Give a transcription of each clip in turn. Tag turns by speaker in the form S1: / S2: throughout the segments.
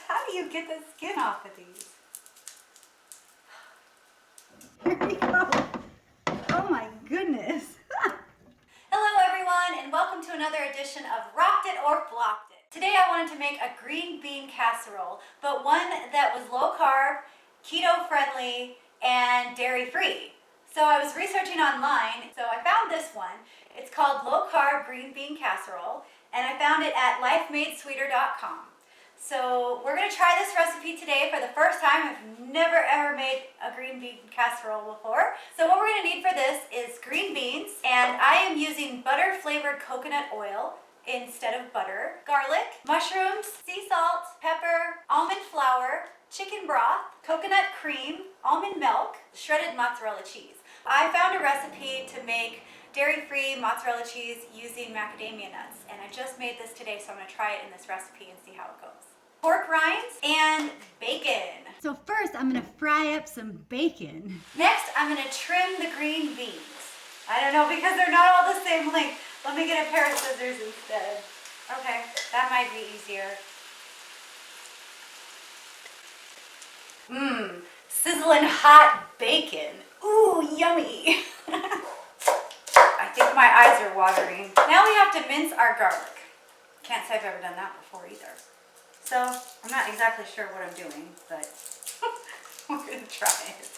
S1: How do you get the skin off of these? Here we go. Oh my goodness. Hello everyone, and welcome to another edition of Rocked It or Blocked It. Today I wanted to make a green bean casserole, but one that was low carb, keto friendly, and dairy free. So I was researching online, so I found this one. It's called Low Carb Green Bean Casserole, and I found it at lifemadesweeter.com. So we're going to try this recipe today for the first time. I've never ever made a green bean casserole before. So what we're going to need for this is green beans, and I am using butter flavored coconut oil instead of butter, garlic, mushrooms, sea salt, pepper, almond flour, chicken broth, coconut cream, almond milk, shredded mozzarella cheese. I found a recipe to make dairy-free mozzarella cheese using macadamia nuts, and I just made this today, so I'm going to try it in this recipe and see how it goes. Pork rinds and bacon. So first I'm going to fry up some bacon. Next I'm going to trim the green beans. I don't know, because they're not all the same length. Let me get a pair of scissors instead. Okay, that might be easier. Mmm, sizzling hot bacon. Ooh, yummy. I think my eyes are watering. Now we have to mince our garlic. Can't say I've ever done that before either. So I'm not exactly sure what I'm doing, but we're gonna try it.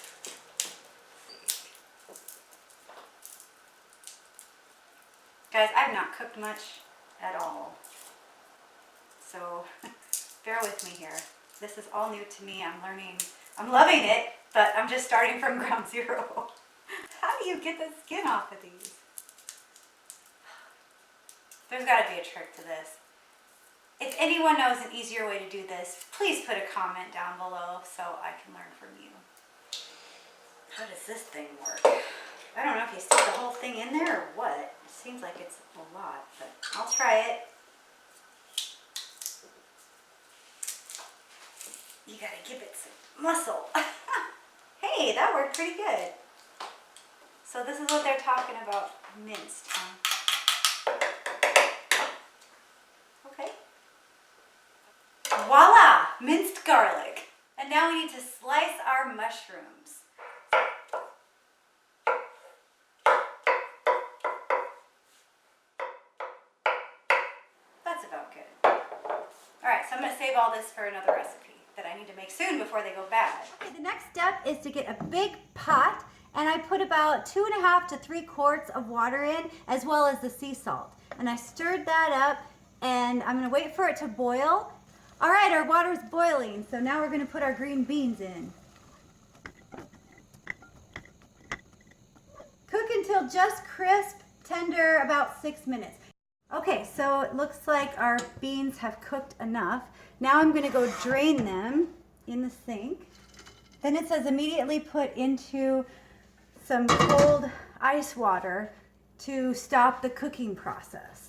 S1: Guys, I've not cooked much at all. So bear with me here. This is all new to me. I'm learning. I'm loving it, but I'm just starting from ground zero. How do you get the skin off of these? There's got to be a trick to this. If anyone knows an easier way to do this, please put a comment down below so I can learn from you. How does this thing work? I don't know if you stick the whole thing in there or what. It seems like it's a lot, but I'll try it. You gotta give it some muscle. Hey, that worked pretty good. So this is what they're talking about, minced, huh? Okay. Voila! Minced garlic. And now we need to slice our mushrooms. That's about good. Alright, so I'm going to save all this for another recipe that I need to make soon before they go bad. Okay, the next step is to get a big pot, and I put about 2.5 to 3 quarts of water in, as well as the sea salt. And I stirred that up, and I'm going to wait for it to boil. All right, our water's boiling, so now we're going to put our green beans in. Cook until just crisp, tender, about 6 minutes. Okay, so it looks like our beans have cooked enough. Now I'm going to go drain them in the sink. Then it says immediately put into some cold ice water to stop the cooking process.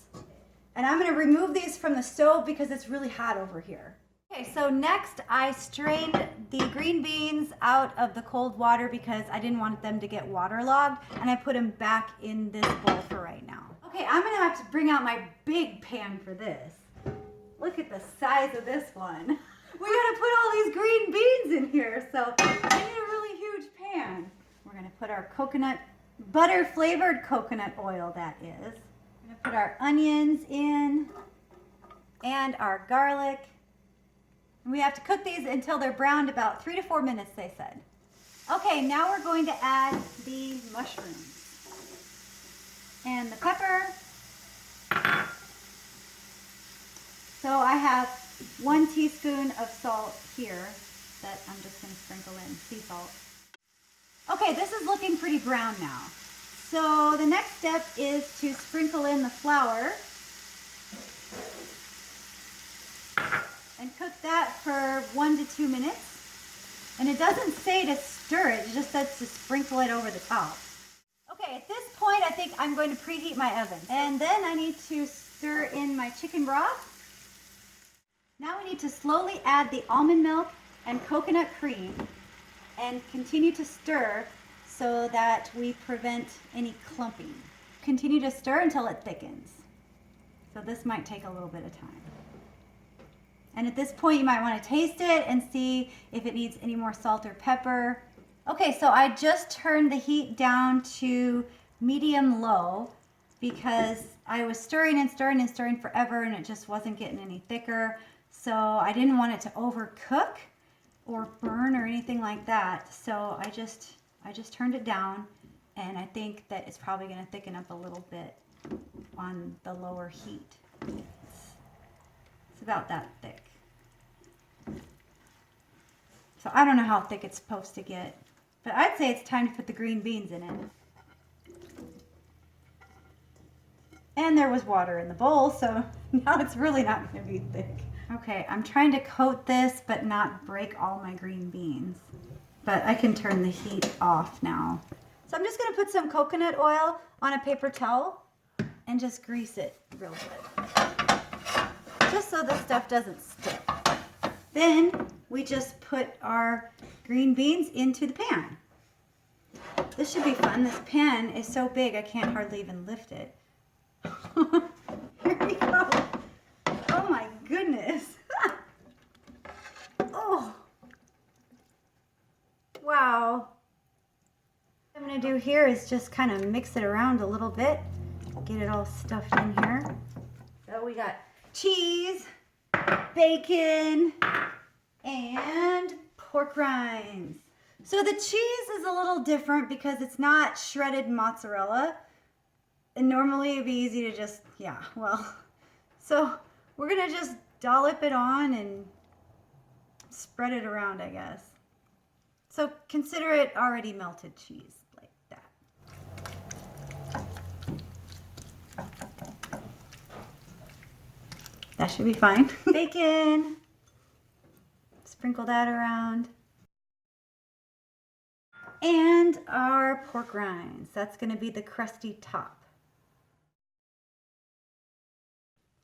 S1: And I'm going to remove these from the stove because it's really hot over here. Okay, so next I strained the green beans out of the cold water because I didn't want them to get waterlogged, and I put them back in this bowl for right now. Okay, I'm going to have to bring out my big pan for this. Look at the size of this one. We got to put all these green beans in here, so I need a really huge pan. We're going to put our coconut, butter flavored coconut oil, that is. We're going to put our onions in and our garlic. And we have to cook these until they're browned, about 3 to 4 minutes, they said. Okay, now we're going to add the mushrooms and the pepper. So I have 1 teaspoon of salt here that I'm just going to sprinkle in, sea salt. Okay, this is looking pretty brown now. So the next step is to sprinkle in the flour and cook that for 1 to 2 minutes. And it doesn't say to stir it, it just says to sprinkle it over the top. Okay, at this point I think I'm going to preheat my oven. And then I need to stir in my chicken broth. Now we need to slowly add the almond milk and coconut cream and continue to stir so that we prevent any clumping. Continue to stir until it thickens. So this might take a little bit of time. And at this point, you might want to taste it and see if it needs any more salt or pepper. Okay, so I just turned the heat down to medium low because I was stirring and stirring and stirring forever and it just wasn't getting any thicker. So I didn't want it to overcook or burn or anything like that. So I just turned it down, and I think that it's probably going to thicken up a little bit on the lower heat. It's about that thick. So I don't know how thick it's supposed to get, but I'd say it's time to put the green beans in it. And there was water in the bowl, so now it's really not going to be thick. Okay, I'm trying to coat this but not break all my green beans. But I can turn the heat off now. So I'm just going to put some coconut oil on a paper towel and just grease it real good. Just so the stuff doesn't stick. Then we just put our green beans into the pan. This should be fun. This pan is so big I can't hardly even lift it. Here we go. Oh my goodness. Oh. Wow. What I'm going to do here is just kind of mix it around a little bit. Get it all stuffed in here. So we got cheese, bacon, and pork rinds. So the cheese is a little different because it's not shredded mozzarella. And normally it'd be easy to just, so we're going to just dollop it on and spread it around, I guess. So consider it already melted cheese like that. That should be fine. Bacon. Sprinkle that around. And our pork rinds. That's going to be the crusty top.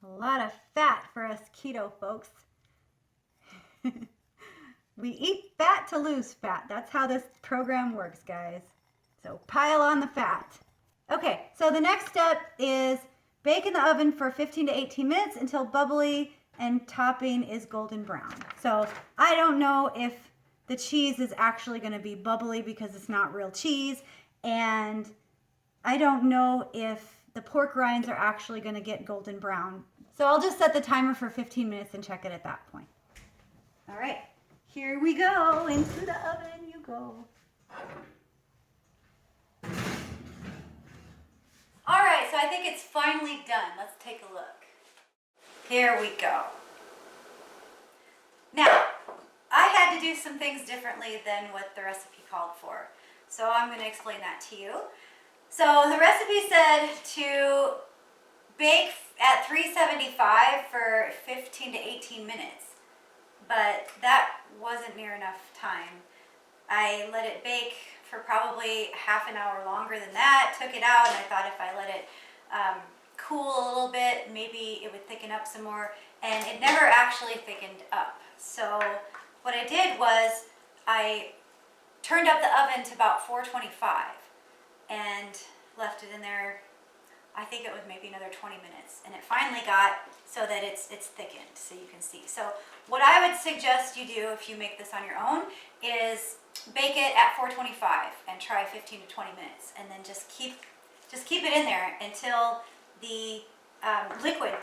S1: A lot of fat for us keto folks. We eat fat to lose fat. That's how this program works, guys. So pile on the fat. Okay, so the next step is bake in the oven for 15 to 18 minutes until bubbly and topping is golden brown. So I don't know if the cheese is actually going to be bubbly because it's not real cheese, and I don't know if the pork rinds are actually going to get golden brown. So I'll just set the timer for 15 minutes and check it at that point. All right, here we go. Into the oven you go. All right, so I think it's finally done. Let's take a look. Here we go. Now, I had to do some things differently than what the recipe called for. So I'm going to explain that to you. So the recipe said to bake at 375 for 15 to 18 minutes, but that wasn't near enough time. I let it bake for probably half an hour longer than that, took it out, and I thought if I let it cool a little bit, maybe it would thicken up some more, and it never actually thickened up. So what I did was I turned up the oven to about 425 and left it in there. I think it was maybe another 20 minutes, and it finally got so that it's thickened, so you can see. So what I would suggest you do if you make this on your own is bake it at 425 and try 15 to 20 minutes, and then just keep it in there until the liquid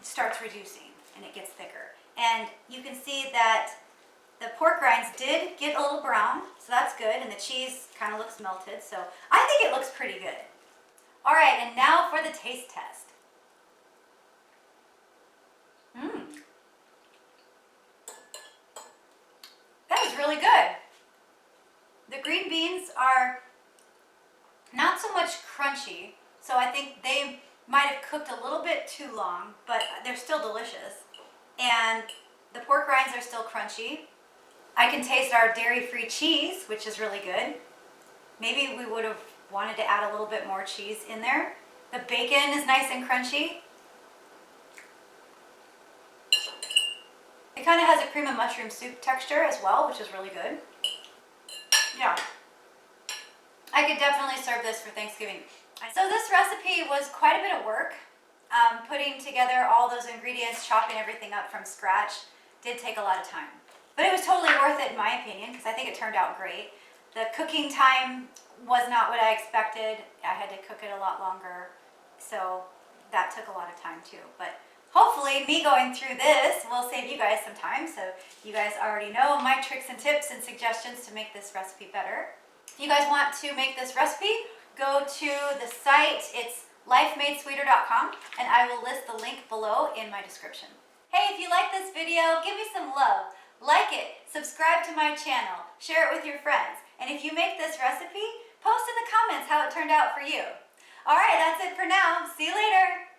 S1: starts reducing and it gets thicker. And you can see that the pork rinds did get a little brown, so that's good, and the cheese kind of looks melted, so I think it looks pretty good. All right, and now for the taste test. That is really good. The green beans are not so much crunchy, so I think they might have cooked a little bit too long, but they're still delicious. And the pork rinds are still crunchy. I can taste our dairy-free cheese, which is really good. Maybe we would have wanted to add a little bit more cheese in there. The bacon is nice and crunchy. It kind of has a cream of mushroom soup texture as well, which is really good. Yeah. I could definitely serve this for Thanksgiving. So this recipe was quite a bit of work, putting together all those ingredients, chopping everything up from scratch. did take a lot of time. But it was totally worth it in my opinion because I think it turned out great. The cooking time was not what I expected. I had to cook it a lot longer, so that took a lot of time too. But hopefully me going through this will save you guys some time, so you guys already know my tricks and tips and suggestions to make this recipe better. If you guys want to make this recipe, go to the site. It's lifemadesweeter.com, and I will list the link below in my description. Hey, if you like this video, give me some love. Like it, subscribe to my channel, share it with your friends, and if you make this recipe, post in the comments how it turned out for you. All right, that's it for now. See you later.